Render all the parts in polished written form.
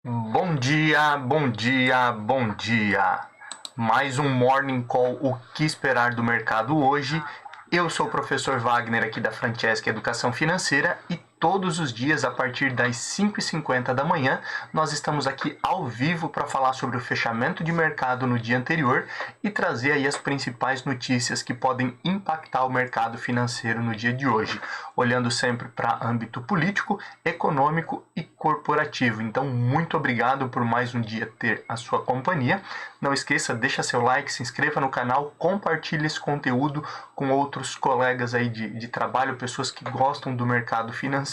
Bom dia, bom dia, bom dia. Mais um Morning Call, o que esperar do mercado hoje. Eu sou o professor Wagner aqui da Francesca Educação Financeira e todos os dias, a partir das 5h50 da manhã, nós estamos aqui ao vivo para falar sobre o fechamento de mercado no dia anterior e trazer aí as principais notícias que podem impactar o mercado financeiro no dia de hoje, olhando sempre para âmbito político, econômico e corporativo. Então, muito obrigado por mais um dia ter a sua companhia. Não esqueça, deixa seu like, se inscreva no canal, compartilhe esse conteúdo com outros colegas aí de trabalho, pessoas que gostam do mercado financeiro,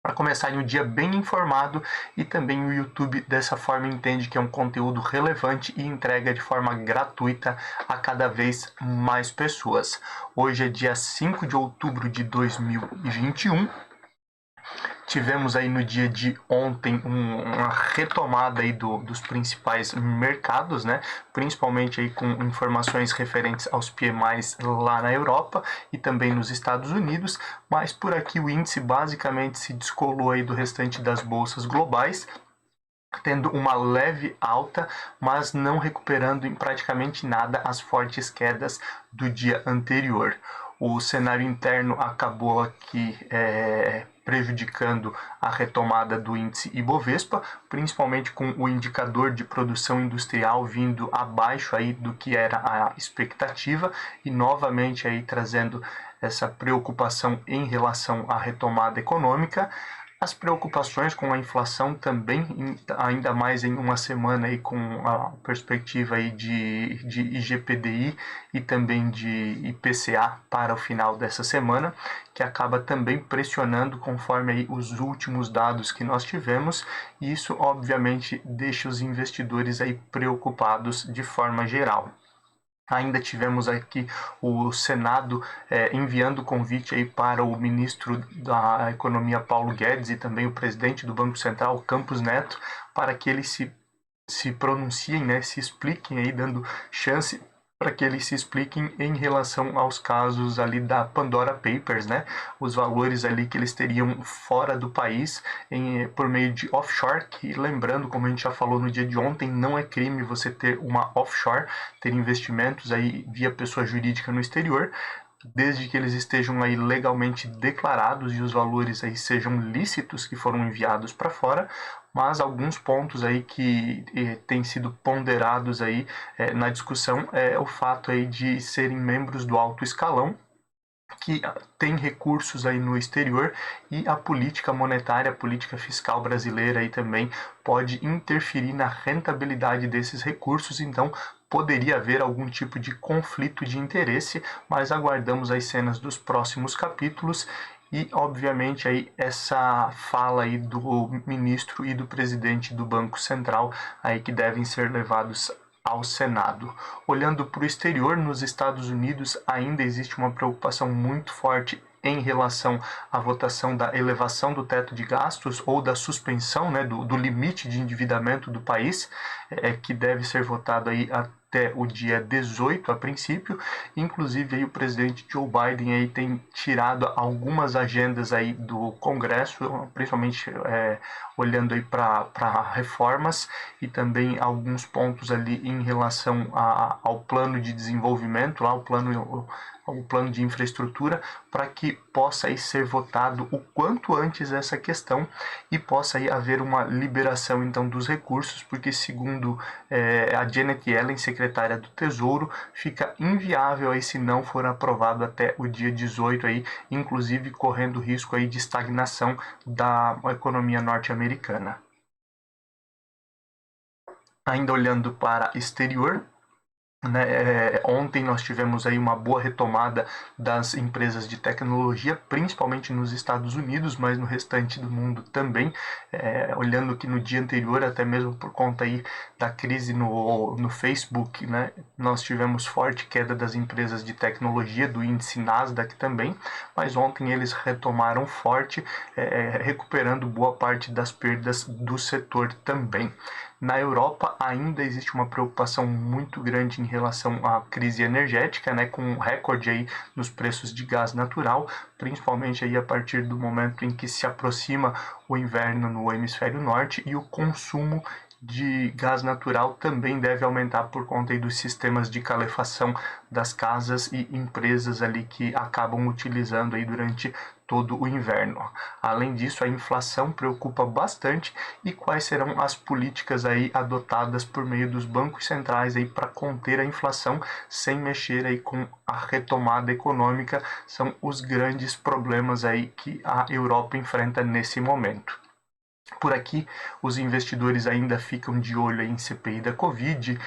para começar um dia bem informado. E também o YouTube dessa forma entende que é um conteúdo relevante e entrega de forma gratuita a cada vez mais pessoas. Hoje é dia 5 de outubro de 2021. Tivemos aí no dia de ontem uma retomada aí dos principais mercados, né? Principalmente aí com informações referentes aos PMIs lá na Europa e também nos Estados Unidos, mas por aqui o índice basicamente se descolou aí do restante das bolsas globais, tendo uma leve alta, mas não recuperando em praticamente nada as fortes quedas do dia anterior. O cenário interno acabou aqui prejudicando a retomada do índice Ibovespa, principalmente com o indicador de produção industrial vindo abaixo aí do que era a expectativa e novamente aí trazendo essa preocupação em relação à retomada econômica. As preocupações com a inflação também, ainda mais em uma semana aí com a perspectiva aí de IGPDI e também de IPCA para o final dessa semana, que acaba também pressionando conforme aí os últimos dados que nós tivemos, e isso obviamente deixa os investidores aí preocupados de forma geral. Ainda tivemos aqui o Senado enviando convite aí para o ministro da Economia, Paulo Guedes, e também o presidente do Banco Central, Campos Neto, para que eles se pronunciem, né, se expliquem aí, dando chance para que eles se expliquem em relação aos casos ali da Pandora Papers, né? Os valores ali que eles teriam fora do país por meio de offshore, que, lembrando, como a gente já falou no dia de ontem, não é crime você ter uma offshore, ter investimentos aí via pessoa jurídica no exterior, desde que eles estejam aí legalmente declarados e os valores aí sejam lícitos que foram enviados para fora. Mas alguns pontos aí que têm sido ponderados aí na discussão é o fato aí de serem membros do alto escalão, que tem recursos aí no exterior, e a política monetária, a política fiscal brasileira aí também pode interferir na rentabilidade desses recursos. Então poderia haver algum tipo de conflito de interesse, mas aguardamos as cenas dos próximos capítulos. E, obviamente, aí essa fala aí do ministro e do presidente do Banco Central aí que devem ser levados ao Senado. Olhando para o exterior, nos Estados Unidos ainda existe uma preocupação muito forte em relação à votação da elevação do teto de gastos ou da suspensão, né, do limite de endividamento do país, que deve ser votado aí até o dia 18 a princípio. Inclusive aí o presidente Joe Biden aí tem tirado algumas agendas aí do Congresso, principalmente olhando aí para reformas e também alguns pontos ali em relação ao plano de desenvolvimento, lá o plano de infraestrutura, para que possa aí ser votado o quanto antes essa questão e possa aí haver uma liberação então dos recursos, porque segundo a Janet Yellen, secretária do Tesouro, fica inviável aí se não for aprovado até o dia 18 aí, inclusive correndo risco aí de estagnação da economia norte-americana. Ainda olhando para exterior, né, ontem nós tivemos aí uma boa retomada das empresas de tecnologia, principalmente nos Estados Unidos, mas no restante do mundo também. Olhando que no dia anterior, até mesmo por conta aí da crise no Facebook, né, nós tivemos forte queda das empresas de tecnologia, do índice Nasdaq também, mas ontem eles retomaram forte, recuperando boa parte das perdas do setor também. Na Europa ainda existe uma preocupação muito grande em relação à crise energética, né, com um recorde aí nos preços de gás natural, principalmente aí a partir do momento em que se aproxima o inverno no hemisfério norte, e o consumo de gás natural também deve aumentar por conta aí dos sistemas de calefação das casas e empresas ali que acabam utilizando aí durante todo o inverno. Além disso, a inflação preocupa bastante, e quais serão as políticas aí adotadas por meio dos bancos centrais aí para conter a inflação sem mexer aí com a retomada econômica são os grandes problemas aí que a Europa enfrenta nesse momento. Por aqui, os investidores ainda ficam de olho em CPI da Covid,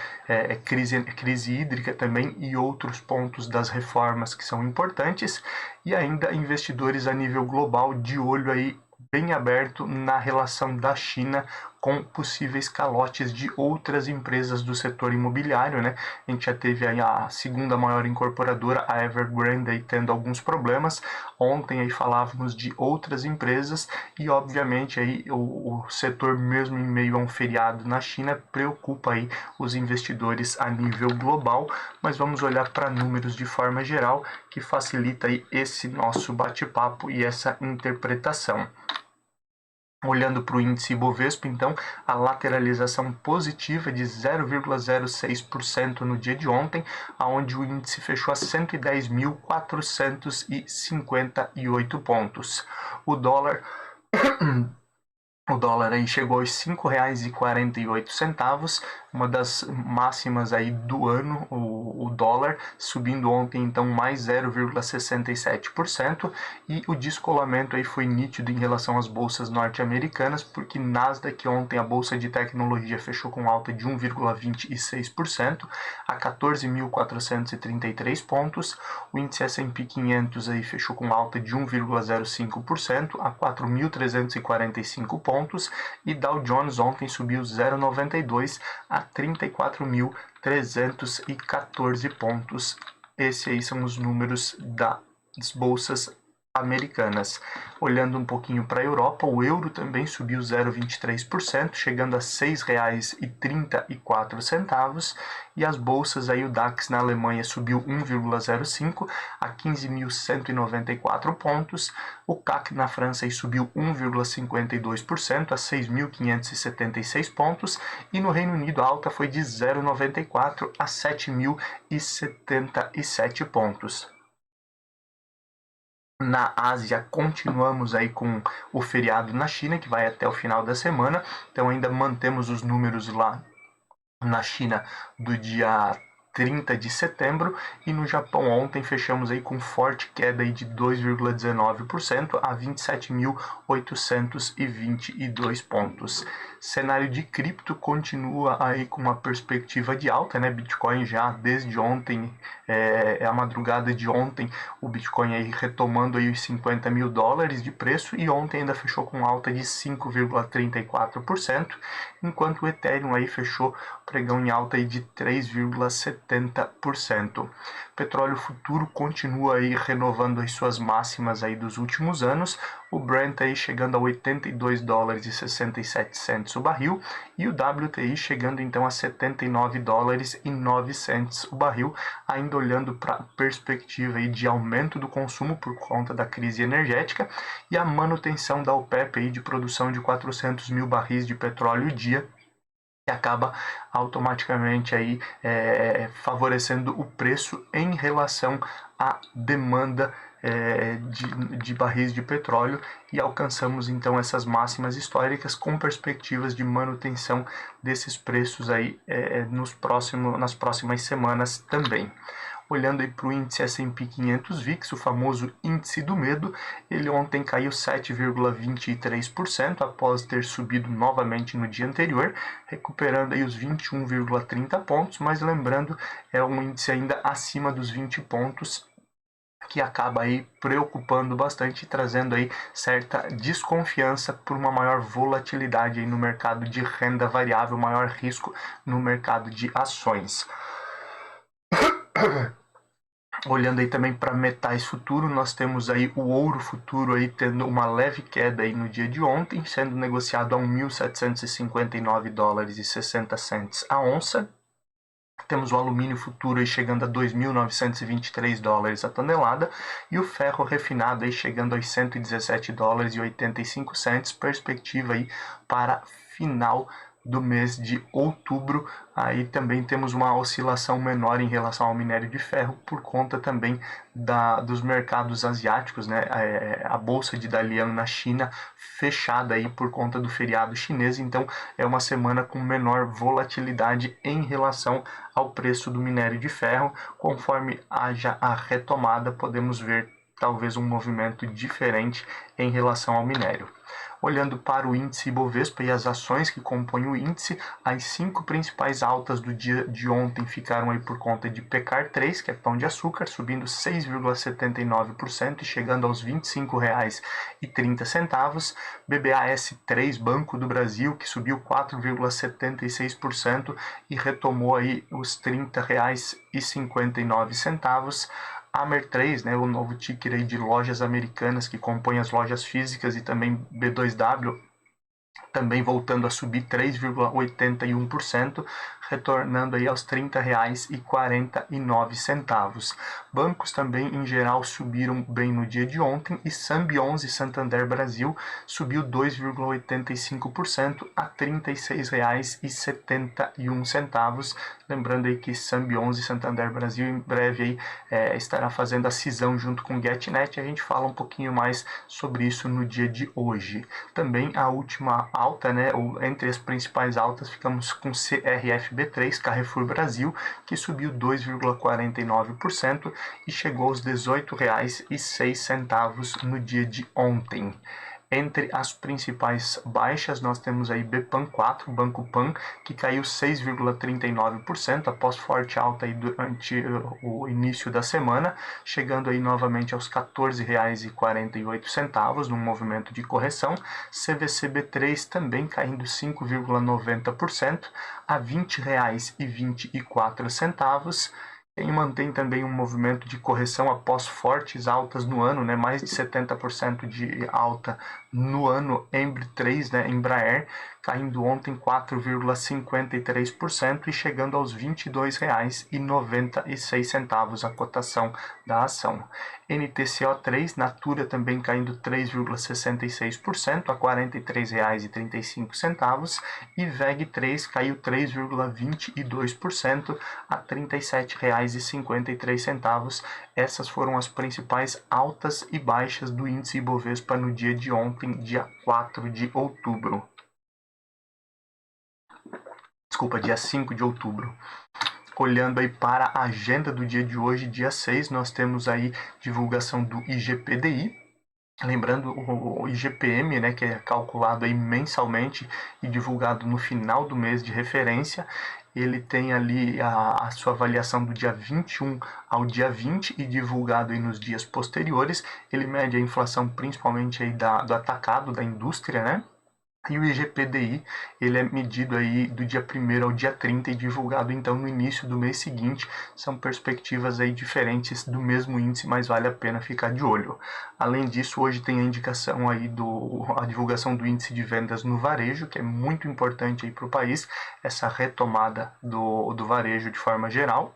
crise hídrica também e outros pontos das reformas que são importantes, e ainda investidores a nível global de olho aí bem aberto na relação da China com possíveis calotes de outras empresas do setor imobiliário, né? A gente já teve aí a segunda maior incorporadora, a Evergrande, aí tendo alguns problemas. Ontem aí falávamos de outras empresas, e obviamente aí o setor, mesmo em meio a um feriado na China, preocupa aí os investidores a nível global. Mas vamos olhar para números de forma geral, que facilita aí esse nosso bate-papo e essa interpretação. Olhando para o índice Ibovespa, então, a lateralização positiva de 0,06% no dia de ontem, onde o índice fechou a 110.458 pontos. O dólar aí chegou aos R$ 5,48, uma das máximas aí do ano, o dólar, subindo ontem então mais 0,67%, e o descolamento aí foi nítido em relação às bolsas norte-americanas, porque Nasdaq ontem, a bolsa de tecnologia, fechou com alta de 1,26% a 14.433 pontos, o índice S&P 500 aí fechou com alta de 1,05% a 4.345 pontos, e Dow Jones ontem subiu 0,92 a 34.314 pontos. Esses aí são os números das bolsas americanas. Olhando um pouquinho para a Europa, o euro também subiu 0,23%, chegando a R$ 6,34, e as bolsas aí, o DAX na Alemanha subiu 1,05 a 15.194 pontos, o CAC na França aí subiu 1,52% a 6.576 pontos, e no Reino Unido a alta foi de 0,94 a 7.077 pontos. Na Ásia, continuamos aí com o feriado na China, que vai até o final da semana, então ainda mantemos os números lá na China do dia 30 de setembro, e no Japão ontem fechamos aí com forte queda aí de 2,19% a 27.822 pontos. Cenário de cripto continua aí com uma perspectiva de alta, né? Bitcoin já desde ontem, a madrugada de ontem, o Bitcoin aí retomando aí os $50.000 de preço, e ontem ainda fechou com alta de 5,34%, enquanto o Ethereum aí fechou pregão em alta aí de 3,70%. Petróleo futuro continua aí renovando as suas máximas aí dos últimos anos, o Brent aí chegando a $82,67 o barril, e o WTI chegando então a $79,09 o barril, ainda olhando para a perspectiva aí de aumento do consumo por conta da crise energética e a manutenção da OPEP aí de produção de 400 mil barris de petróleo dia, que acaba automaticamente aí favorecendo o preço em relação à demanda de barris de petróleo, e alcançamos então essas máximas históricas com perspectivas de manutenção desses preços aí nas próximas semanas também. Olhando aí para o índice S&P 500 VIX, o famoso índice do medo, ele ontem caiu 7,23% após ter subido novamente no dia anterior, recuperando aí os 21,30 pontos, mas lembrando, é um índice ainda acima dos 20 pontos, que acaba aí preocupando bastante, trazendo aí certa desconfiança por uma maior volatilidade aí no mercado de renda variável, maior risco no mercado de ações. Olhando aí também para metais futuro, nós temos aí o ouro futuro aí tendo uma leve queda aí no dia de ontem, sendo negociado a $1.759,60 a onça. Temos o alumínio futuro aí chegando a 2.923 dólares a tonelada e o ferro refinado aí chegando aos 117 dólares e 85 cents, perspectiva aí para final do mês de outubro. Aí também temos uma oscilação menor em relação ao minério de ferro por conta também dos mercados asiáticos, né? A bolsa de Dalian na China fechada aí por conta do feriado chinês, então é uma semana com menor volatilidade em relação ao preço do minério de ferro. Conforme haja a retomada, podemos ver talvez um movimento diferente em relação ao minério. Olhando para o índice Ibovespa e as ações que compõem o índice, as 5 principais altas do dia de ontem ficaram aí por conta de Pecar 3, que é pão de açúcar, subindo 6,79% e chegando aos R$ 25,30. BBAS 3, Banco do Brasil, que subiu 4,76% e retomou aí os R$ 30,59. Amer 3, né, o novo ticker aí de lojas americanas que compõe as lojas físicas e também B2W, também voltando a subir 3,81%, retornando aí aos R$ 30,49. Bancos também, em geral, subiram bem no dia de ontem e Sambi 11 Santander Brasil subiu 2,85% a R$ 36,71. Lembrando aí que Sambi 11 Santander Brasil em breve aí, estará fazendo a cisão junto com o GetNet. A gente fala um pouquinho mais sobre isso no dia de hoje. Também a última alta, né, entre as principais altas, ficamos com CRFB3, Carrefour Brasil, que subiu 2,49% e chegou aos R$ 18,06 no dia de ontem. Entre as principais baixas, nós temos aí BPAN 4, Banco Pan, que caiu 6,39% após forte alta aí durante o início da semana, chegando aí novamente aos R$ 14,48, num movimento de correção. CVCB3 também caindo 5,90% a R$ 20,24. Quem mantém também um movimento de correção após fortes altas no ano, né, mais de 70% de alta no ano, Embraer 3, né, Embraer, caindo ontem 4,53% e chegando aos R$ 22,96 a cotação da ação. NTCO3, Natura também caindo 3,66% a R$ 43,35 e VEG3 caiu 3,22% a R$ 37,53. Essas foram as principais altas e baixas do índice Ibovespa no dia de ontem, dia 4 de outubro. Desculpa, dia 5 de outubro. Olhando aí para a agenda do dia de hoje, dia 6, nós temos aí divulgação do IGPDI. Lembrando, o IGPM, né, que é calculado aí mensalmente e divulgado no final do mês de referência, ele tem ali a sua avaliação do dia 21 ao dia 20 e divulgado aí nos dias posteriores. Ele mede a inflação principalmente aí do atacado, da indústria, né? E o IGPDI, ele é medido aí do dia 1º ao dia 30 e divulgado então no início do mês seguinte. São perspectivas aí diferentes do mesmo índice, mas vale a pena ficar de olho. Além disso, hoje tem a indicação aí a divulgação do índice de vendas no varejo, que é muito importante aí para o país, essa retomada do varejo de forma geral.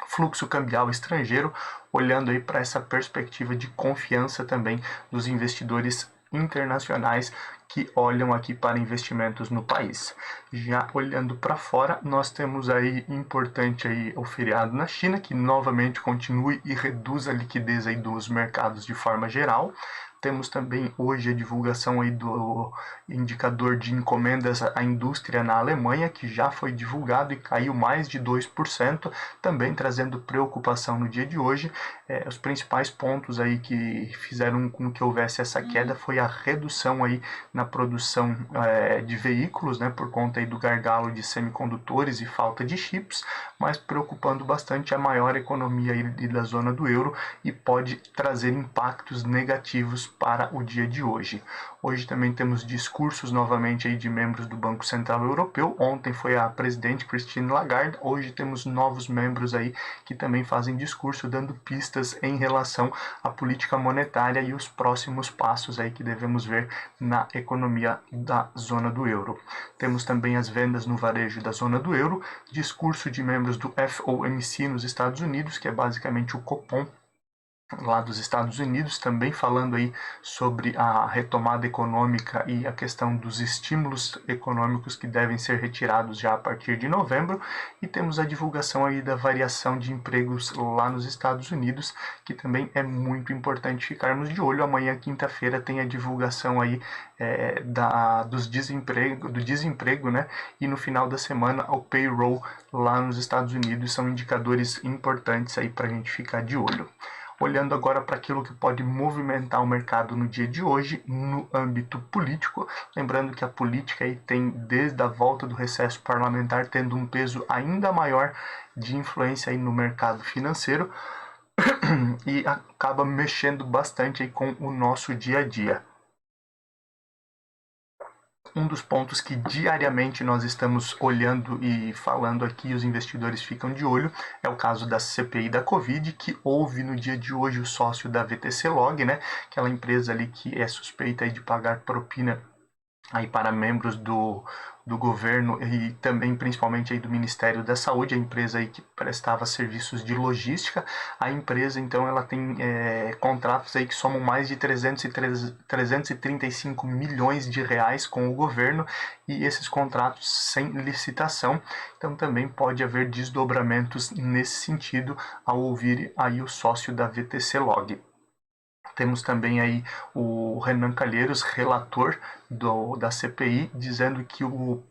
Fluxo cambial estrangeiro, olhando aí para essa perspectiva de confiança também dos investidores internacionais que olham aqui para investimentos no país. Já olhando para fora, nós temos aí importante aí o feriado na China, que novamente continue e reduz a liquidez aí dos mercados de forma geral. Temos também hoje a divulgação aí do indicador de encomendas à indústria na Alemanha, que já foi divulgado e caiu mais de 2%, também trazendo preocupação no dia de hoje. Os principais pontos aí que fizeram com que houvesse essa queda foi a redução aí na produção de veículos, né, por conta aí do gargalo de semicondutores e falta de chips, mas preocupando bastante a maior economia aí da zona do euro e pode trazer impactos negativos para o dia de hoje. Hoje também temos discursos novamente aí de membros do Banco Central Europeu. Ontem foi a presidente Christine Lagarde, hoje temos novos membros aí que também fazem discurso dando pistas em relação à política monetária e os próximos passos aí que devemos ver na economia economia da zona do euro. Temos também as vendas no varejo da zona do euro, discurso de membros do FOMC nos Estados Unidos, que é basicamente o Copom lá dos Estados Unidos, também falando aí sobre a retomada econômica e a questão dos estímulos econômicos que devem ser retirados já a partir de novembro, e temos a divulgação aí da variação de empregos lá nos Estados Unidos, que também é muito importante ficarmos de olho. Amanhã, quinta-feira, tem a divulgação aí do desemprego, né? E no final da semana o payroll lá nos Estados Unidos. São indicadores importantes aí para a gente ficar de olho. Olhando agora para aquilo que pode movimentar o mercado no dia de hoje, no âmbito político, lembrando que a política aí tem, desde a volta do recesso parlamentar, tendo um peso ainda maior de influência aí no mercado financeiro e acaba mexendo bastante aí com o nosso dia a dia. Um dos pontos que diariamente nós estamos olhando e falando aqui, os investidores ficam de olho, é o caso da CPI da Covid, que houve no dia de hoje o sócio da VTC Log, né, aquela empresa ali que é suspeita aí de pagar propina aí para membros do governo e também principalmente aí do Ministério da Saúde, a empresa aí que prestava serviços de logística. A empresa então ela tem contratos aí que somam mais de 335 milhões de reais com o governo, e esses contratos sem licitação. Então também pode haver desdobramentos nesse sentido ao ouvir aí o sócio da VTC Log. Temos também aí o Renan Calheiros, relator da CPI, dizendo que o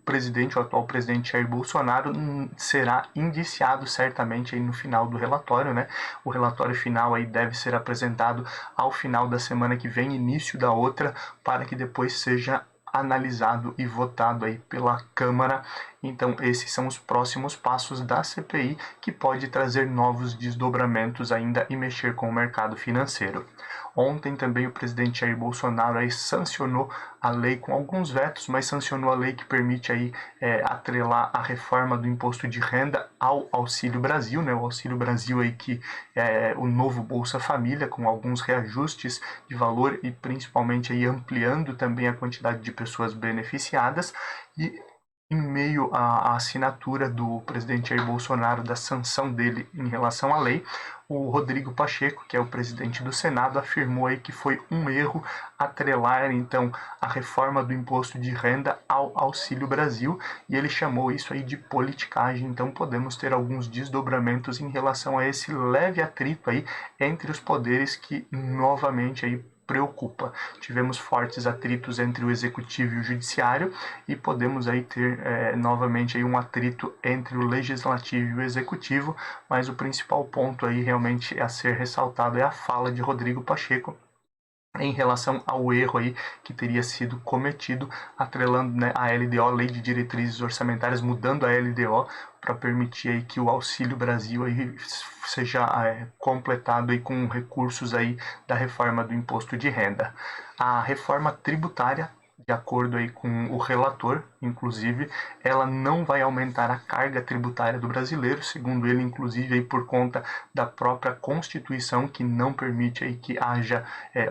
atual presidente Jair Bolsonaro será indiciado certamente aí no final do relatório, né? O relatório final aí deve ser apresentado ao final da semana que vem, início da outra, para que depois seja analisado e votado aí pela Câmara. Então esses são os próximos passos da CPI, que pode trazer novos desdobramentos ainda e mexer com o mercado financeiro. Ontem também o presidente Jair Bolsonaro aí sancionou a lei com alguns vetos, mas sancionou a lei que permite aí atrelar a reforma do imposto de renda ao Auxílio Brasil, né? O Auxílio Brasil aí que é o novo Bolsa Família, com alguns reajustes de valor e principalmente aí ampliando também a quantidade de pessoas beneficiadas. E em meio à assinatura do presidente Jair Bolsonaro, da sanção dele em relação à lei, o Rodrigo Pacheco, que é o presidente do Senado, afirmou aí que foi um erro atrelar então a reforma do imposto de renda ao Auxílio Brasil, e ele chamou isso aí de politicagem. Então podemos ter alguns desdobramentos em relação a esse leve atrito aí entre os poderes, que novamente aí preocupa. Tivemos fortes atritos entre o executivo e o judiciário, e podemos aí ter novamente aí um atrito entre o legislativo e o executivo, mas o principal ponto aí realmente a ser ressaltado é a fala de Rodrigo Pacheco em relação ao erro aí que teria sido cometido, atrelando, né, a LDO, Lei de Diretrizes Orçamentárias, mudando a LDO para permitir aí que o Auxílio Brasil aí seja completado aí com recursos aí da reforma do imposto de renda. A reforma tributária, de acordo aí com o relator, inclusive, ela não vai aumentar a carga tributária do brasileiro, segundo ele, inclusive, aí por conta da própria Constituição, que não permite aí que haja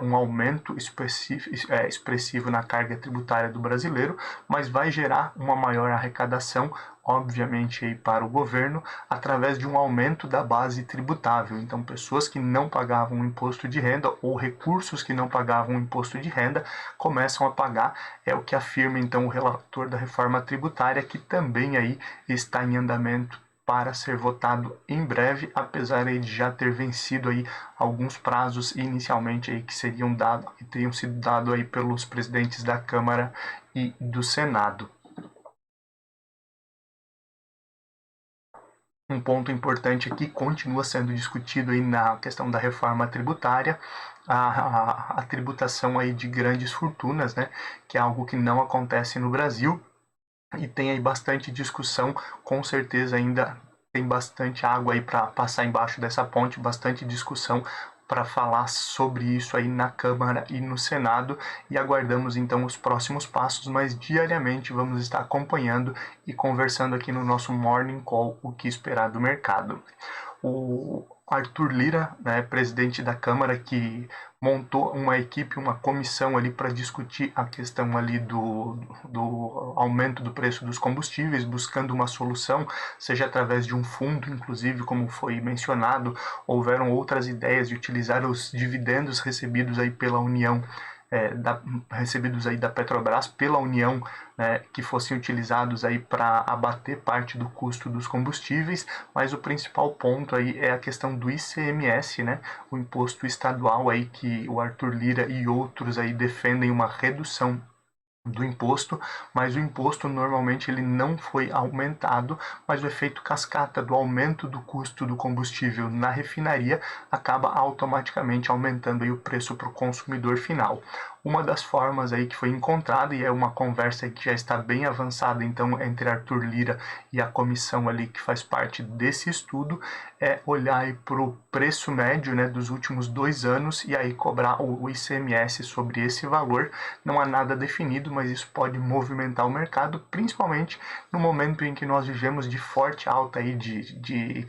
um aumento expressivo na carga tributária do brasileiro, mas vai gerar uma maior arrecadação, obviamente aí para o governo, através de um aumento da base tributável. Então pessoas que não pagavam imposto de renda ou recursos que não pagavam imposto de renda começam a pagar, é o que afirma então o relator da reforma tributária, que também aí está em andamento para ser votado em breve, apesar aí de já ter vencido aí alguns prazos inicialmente aí que teriam sido dados aí pelos presidentes da Câmara e do Senado. Um ponto importante aqui continua sendo discutido aí na questão da reforma tributária, a tributação aí de grandes fortunas, né, que é algo que não acontece no Brasil, e tem aí bastante discussão. Com certeza ainda tem bastante água aí para passar embaixo dessa ponte, bastante discussão para falar sobre isso aí na Câmara e no Senado, e aguardamos então os próximos passos, mas diariamente vamos estar acompanhando e conversando aqui no nosso Morning Call o que esperar do mercado. o Arthur Lira, né, presidente da Câmara, que montou uma equipe, uma comissão ali para discutir a questão ali do aumento do preço dos combustíveis, buscando uma solução, seja através de um fundo, inclusive, como foi mencionado, houveram outras ideias de utilizar os dividendos recebidos aí pela União, recebidos aí da Petrobras pela União, que fossem utilizados aí para abater parte do custo dos combustíveis, mas o principal ponto aí é a questão do ICMS, né, o imposto estadual aí que o Arthur Lira e outros aí defendem uma redução do imposto, mas o imposto normalmente ele não foi aumentado, mas o efeito cascata do aumento do custo do combustível na refinaria acaba automaticamente aumentando aí o preço para o consumidor final. Uma das formas aí que foi encontrada, e é uma conversa que já está bem avançada então entre Arthur Lira e a comissão ali que faz parte desse estudo, é olhar para o preço médio, né, dos últimos 2 anos e aí cobrar o ICMS sobre esse valor. Não há nada definido, mas isso pode movimentar o mercado, principalmente no momento em que nós vivemos de forte alta aí de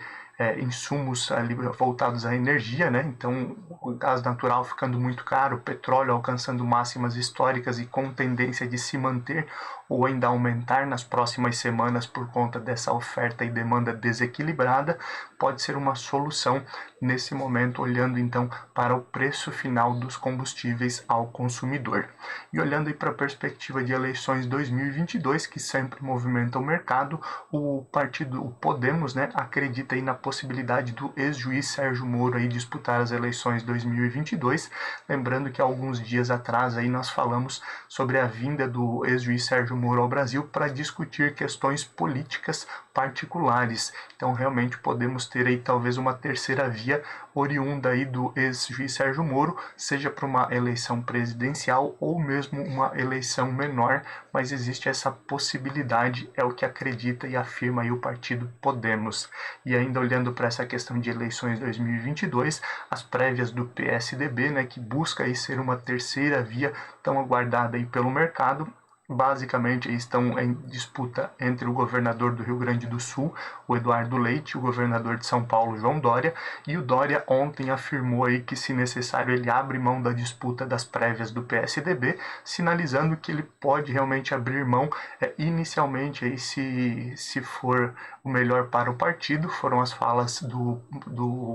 insumos ali voltados à energia, né? Então, o gás natural ficando muito caro, o petróleo alcançando máximas históricas e com tendência de se manter ou ainda aumentar nas próximas semanas por conta dessa oferta e demanda desequilibrada, pode ser uma solução nesse momento, olhando então para o preço final dos combustíveis ao consumidor. E olhando aí para a perspectiva de eleições 2022, que sempre movimenta o mercado, o partido, o Podemos, né, acredita aí na possibilidade do ex-juiz Sérgio Moro aí disputar as eleições 2022, lembrando que alguns dias atrás aí nós falamos sobre a vinda do ex-juiz Sérgio Moro ao Brasil para discutir questões políticas particulares. Então realmente podemos ter aí talvez uma terceira via oriunda aí do ex-juiz Sérgio Moro, seja para uma eleição presidencial ou mesmo uma eleição menor, mas existe essa possibilidade, é o que acredita e afirma aí o partido Podemos. E ainda olhando para essa questão de eleições 2022, as prévias do PSDB, né, que busca aí ser uma terceira via tão aguardada aí pelo mercado, basicamente estão em disputa entre o governador do Rio Grande do Sul, o Eduardo Leite, e o governador de São Paulo, João Dória, e o Dória ontem afirmou aí que, se necessário, ele abre mão da disputa das prévias do PSDB, sinalizando que ele pode realmente abrir mão inicialmente aí, se for o melhor para o partido. Foram as falas do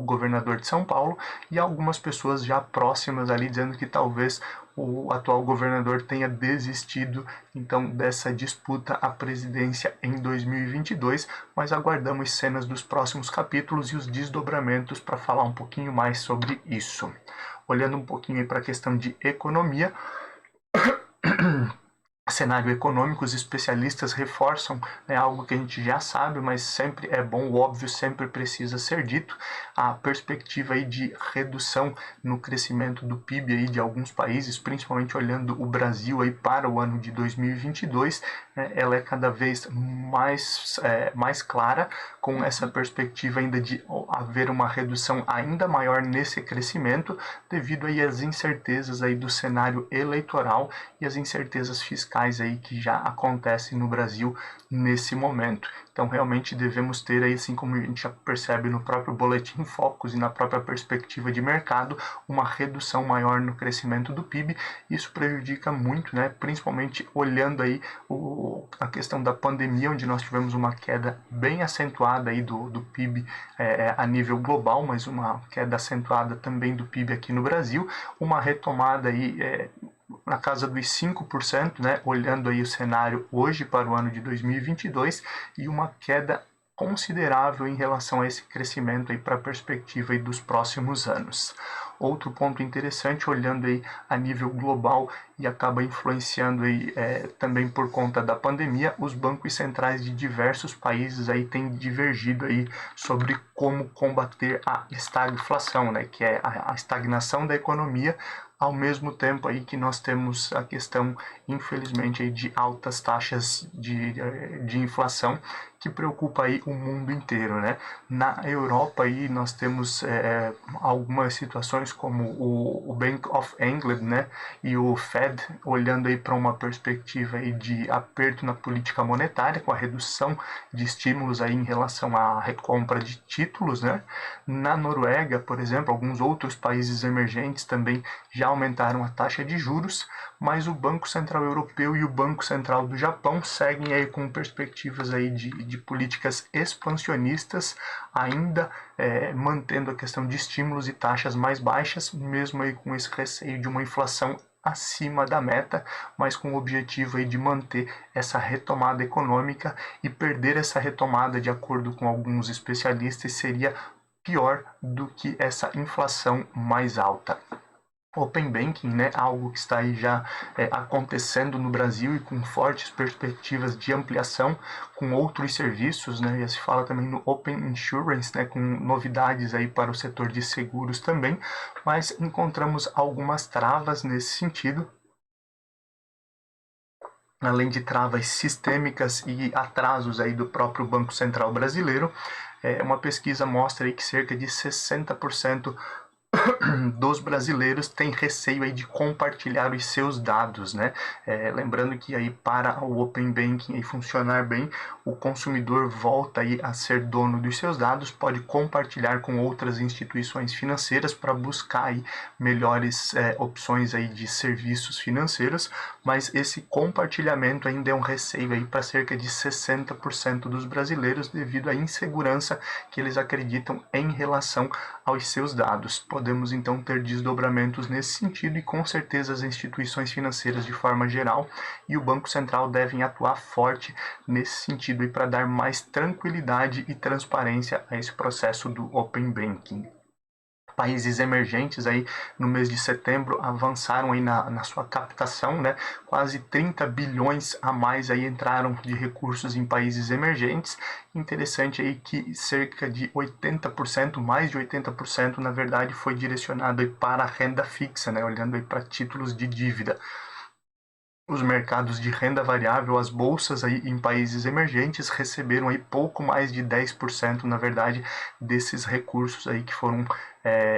governador de São Paulo e algumas pessoas já próximas ali dizendo que talvez o atual governador tenha desistido então dessa disputa à presidência em 2022, mas aguardamos cenas dos próximos capítulos e os desdobramentos para falar um pouquinho mais sobre isso. Olhando um pouquinho para a questão de economia, cenário econômico, os especialistas reforçam, algo que a gente já sabe, mas sempre é bom, o óbvio sempre precisa ser dito, a perspectiva aí de redução no crescimento do PIB aí de alguns países, principalmente olhando o Brasil aí para o ano de 2022, ela é cada vez mais clara, com essa perspectiva ainda de haver uma redução ainda maior nesse crescimento, devido aí às incertezas aí do cenário eleitoral e as incertezas fiscais aí que já acontecem no Brasil nesse momento. Então realmente devemos ter aí, assim como a gente já percebe no próprio Boletim Focus e na própria perspectiva de mercado, uma redução maior no crescimento do PIB. Isso prejudica muito, principalmente olhando aí a questão da pandemia, onde nós tivemos uma queda bem acentuada aí do PIB a nível global, mas uma queda acentuada também do PIB aqui no Brasil, uma retomada aí na casa dos 5%, olhando aí o cenário hoje para o ano de 2022, e uma queda considerável em relação a esse crescimento aí para a perspectiva aí dos próximos anos. Outro ponto interessante, olhando aí a nível global e acaba influenciando aí também por conta da pandemia, os bancos centrais de diversos países aí têm divergido aí sobre como combater a estagflação, que é a estagnação da economia ao mesmo tempo aí que nós temos a questão, infelizmente, aí de altas taxas de inflação, que preocupa aí o mundo inteiro, né? Na Europa aí nós temos algumas situações como o Bank of England, né, e o Fed olhando aí para uma perspectiva aí de aperto na política monetária, com a redução de estímulos aí em relação à recompra de títulos, né? Na Noruega, por exemplo, alguns outros países emergentes também já aumentaram a taxa de juros, mas o Banco Central Europeu e o Banco Central do Japão seguem aí com perspectivas aí de políticas expansionistas, ainda mantendo a questão de estímulos e taxas mais baixas, mesmo aí com esse receio de uma inflação acima da meta, mas com o objetivo aí de manter essa retomada econômica, e perder essa retomada, de acordo com alguns especialistas, seria pior do que essa inflação mais alta. Open Banking, né, algo que está aí já acontecendo no Brasil e com fortes perspectivas de ampliação com outros serviços, né, já se fala também no Open Insurance, né, com novidades aí para o setor de seguros também, mas encontramos algumas travas nesse sentido, além de travas sistêmicas e atrasos aí do próprio Banco Central brasileiro. Uma pesquisa mostra aí que cerca de 60% dos brasileiros têm receio aí de compartilhar os seus dados, né? Lembrando que aí para o Open Banking aí funcionar bem, o consumidor volta aí a ser dono dos seus dados, pode compartilhar com outras instituições financeiras para buscar aí melhores opções aí de serviços financeiros, mas esse compartilhamento ainda é um receio aí para cerca de 60% dos brasileiros, devido à insegurança que eles acreditam em relação aos seus dados. Podemos então ter desdobramentos nesse sentido, e com certeza as instituições financeiras de forma geral e o Banco Central devem atuar forte nesse sentido e para dar mais tranquilidade e transparência a esse processo do Open Banking. Países emergentes aí no mês de setembro avançaram aí na sua captação, né? Quase 30 bilhões a mais aí entraram de recursos em países emergentes. Interessante aí que cerca de 80%, mais de 80% na verdade, foi direcionado aí para a renda fixa, né? Olhando aí para títulos de dívida. Os mercados de renda variável, as bolsas aí em países emergentes, receberam aí pouco mais de 10%, na verdade, desses recursos aí que foram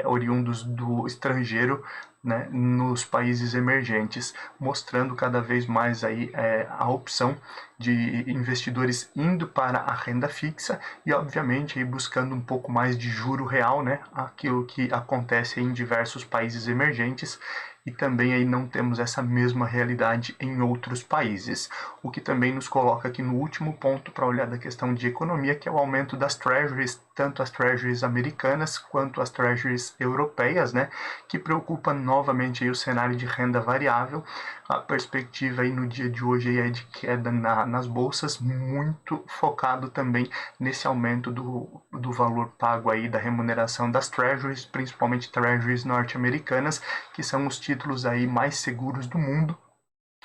oriundos do estrangeiro, né, nos países emergentes, mostrando cada vez mais aí a opção de investidores indo para a renda fixa e, obviamente, aí buscando um pouco mais de juro real, né, aquilo que acontece em diversos países emergentes, e também aí não temos essa mesma realidade em outros países. O que também nos coloca aqui no último ponto para olhar da questão de economia, que é o aumento das treasuries, tanto as treasuries americanas quanto as treasuries europeias, né, que preocupa novamente aí o cenário de renda variável. A perspectiva aí no dia de hoje aí é de queda nas bolsas, muito focado também nesse aumento do valor pago aí da remuneração das treasuries, principalmente treasuries norte-americanas, que são os títulos aí mais seguros do mundo,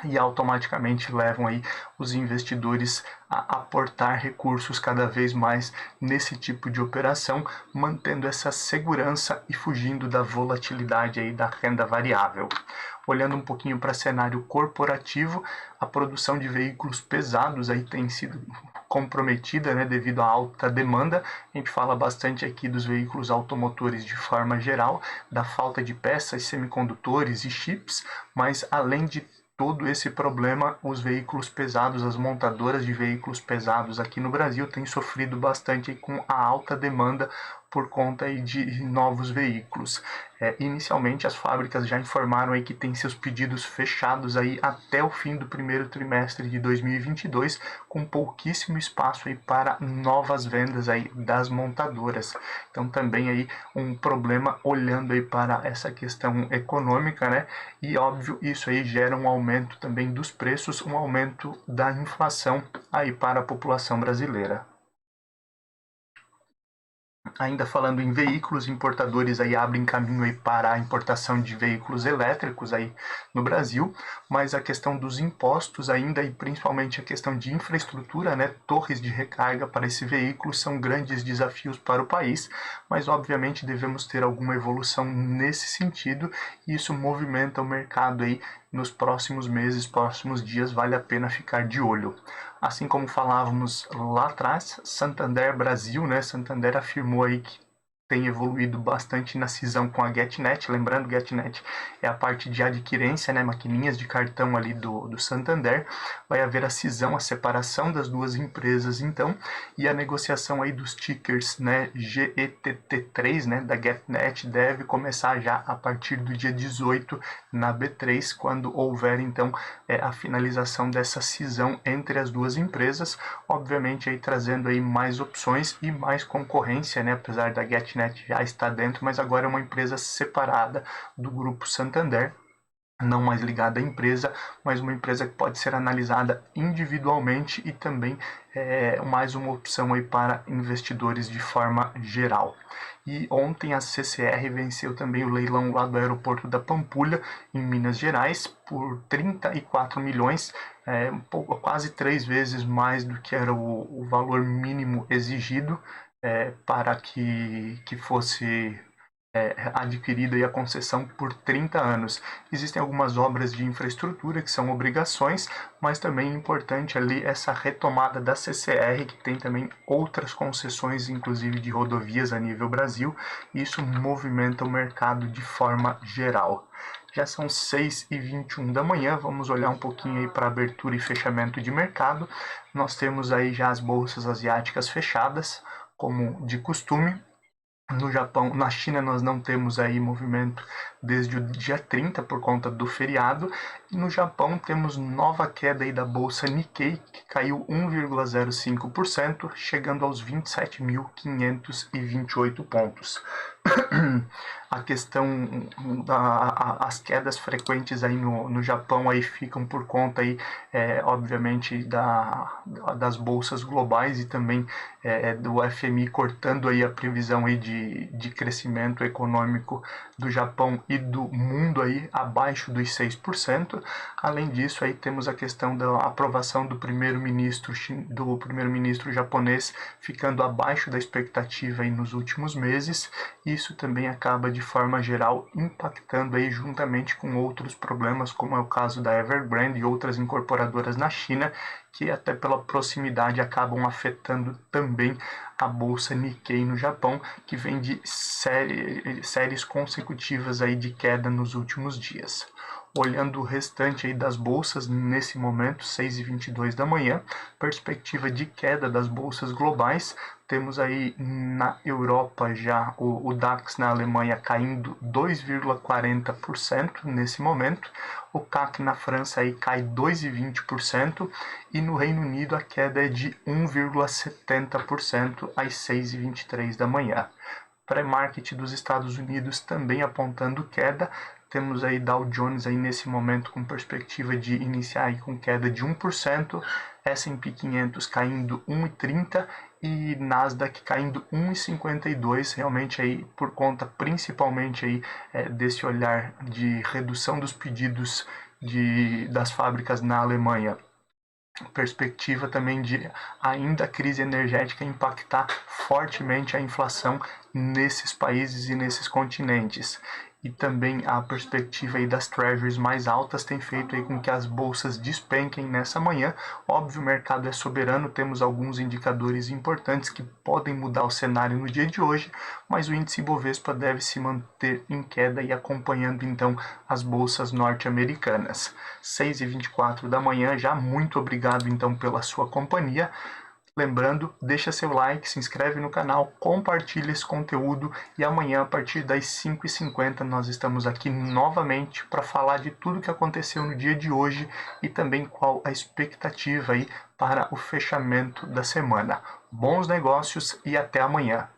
e automaticamente levam aí os investidores a aportar recursos cada vez mais nesse tipo de operação, mantendo essa segurança e fugindo da volatilidade aí da renda variável. Olhando um pouquinho para cenário corporativo, a produção de veículos pesados aí tem sido comprometida, né, devido à alta demanda. A gente fala bastante aqui dos veículos automotores de forma geral, da falta de peças, semicondutores e chips, mas além de todo esse problema, os veículos pesados, as montadoras de veículos pesados aqui no Brasil têm sofrido bastante com a alta demanda por conta aí de novos veículos. Inicialmente, as fábricas já informaram aí que têm seus pedidos fechados aí até o fim do primeiro trimestre de 2022, com pouquíssimo espaço aí para novas vendas aí das montadoras. Então, também aí um problema olhando aí para essa questão econômica, né? E óbvio, isso aí gera um aumento também dos preços, um aumento da inflação aí para a população brasileira. Ainda falando em veículos, importadores aí abrem caminho aí para a importação de veículos elétricos aí no Brasil, mas a questão dos impostos ainda e principalmente a questão de infraestrutura, né, torres de recarga para esse veículo são grandes desafios para o país, mas obviamente devemos ter alguma evolução nesse sentido e isso movimenta o mercado aí nos próximos meses, próximos dias, vale a pena ficar de olho. Assim como falávamos lá atrás, Santander Brasil, né? Santander afirmou aí que tem evoluído bastante na cisão com a GetNet. Lembrando, GetNet é a parte de adquirência, né, maquininhas de cartão ali do Santander. Vai haver a cisão, a separação das duas empresas, então, e a negociação aí dos tickers, né, GETT3, né, da GetNet, deve começar já a partir do dia 18 na B3, quando houver, então, a finalização dessa cisão entre as duas empresas, obviamente aí trazendo aí mais opções e mais concorrência, né, apesar da GetNet já está dentro, mas agora é uma empresa separada do grupo Santander, não mais ligada à empresa, mas uma empresa que pode ser analisada individualmente e também mais uma opção aí para investidores de forma geral. E ontem a CCR venceu também o leilão lá do aeroporto da Pampulha, em Minas Gerais, por 34 milhões, quase 3 vezes mais do que era o valor mínimo exigido para que fosse adquirida a concessão por 30 anos. Existem algumas obras de infraestrutura que são obrigações, mas também é importante ali essa retomada da CCR, que tem também outras concessões, inclusive de rodovias a nível Brasil, e isso movimenta o mercado de forma geral. Já são 6h21 da manhã, vamos olhar um pouquinho aí para abertura e fechamento de mercado. Nós temos aí já as bolsas asiáticas fechadas, como de costume. No Japão, na China nós não temos aí movimento desde o dia 30 por conta do feriado. E no Japão temos nova queda aí da bolsa Nikkei, que caiu 1,05%, chegando aos 27.528 pontos. A questão as quedas frequentes aí no Japão aí ficam por conta aí, obviamente das bolsas globais e também do FMI cortando aí a previsão aí de crescimento econômico do Japão e do mundo aí abaixo dos 6%. Além disso aí temos a questão da aprovação do primeiro-ministro japonês ficando abaixo da expectativa aí nos últimos meses. Isso também acaba de forma geral impactando aí juntamente com outros problemas, como é o caso da Evergrande e outras incorporadoras na China, que até pela proximidade acabam afetando também a bolsa Nikkei no Japão, que vem de séries consecutivas aí de queda nos últimos dias. Olhando o restante aí das bolsas, nesse momento, 6h22 da manhã, perspectiva de queda das bolsas globais. Temos aí na Europa já o DAX na Alemanha caindo 2,40% nesse momento. O CAC na França aí cai 2,20% e no Reino Unido a queda é de 1,70% às 6h23 da manhã. Pré-market dos Estados Unidos também apontando queda. Temos aí Dow Jones aí nesse momento com perspectiva de iniciar aí com queda de 1%, S&P 500 caindo 1,30% e Nasdaq caindo 1,52%, realmente aí por conta principalmente aí desse olhar de redução dos pedidos das fábricas na Alemanha. Perspectiva também de ainda a crise energética impactar fortemente a inflação nesses países e nesses continentes. E também a perspectiva aí das treasuries mais altas tem feito aí com que as bolsas despenquem nessa manhã. Óbvio, o mercado é soberano, temos alguns indicadores importantes que podem mudar o cenário no dia de hoje, mas o índice Bovespa deve se manter em queda e acompanhando então as bolsas norte-americanas. 6h24 da manhã já, muito obrigado então pela sua companhia. Lembrando, deixa seu like, se inscreve no canal, compartilha esse conteúdo e amanhã a partir das 5h50 nós estamos aqui novamente para falar de tudo que aconteceu no dia de hoje e também qual a expectativa aí para o fechamento da semana. Bons negócios e até amanhã!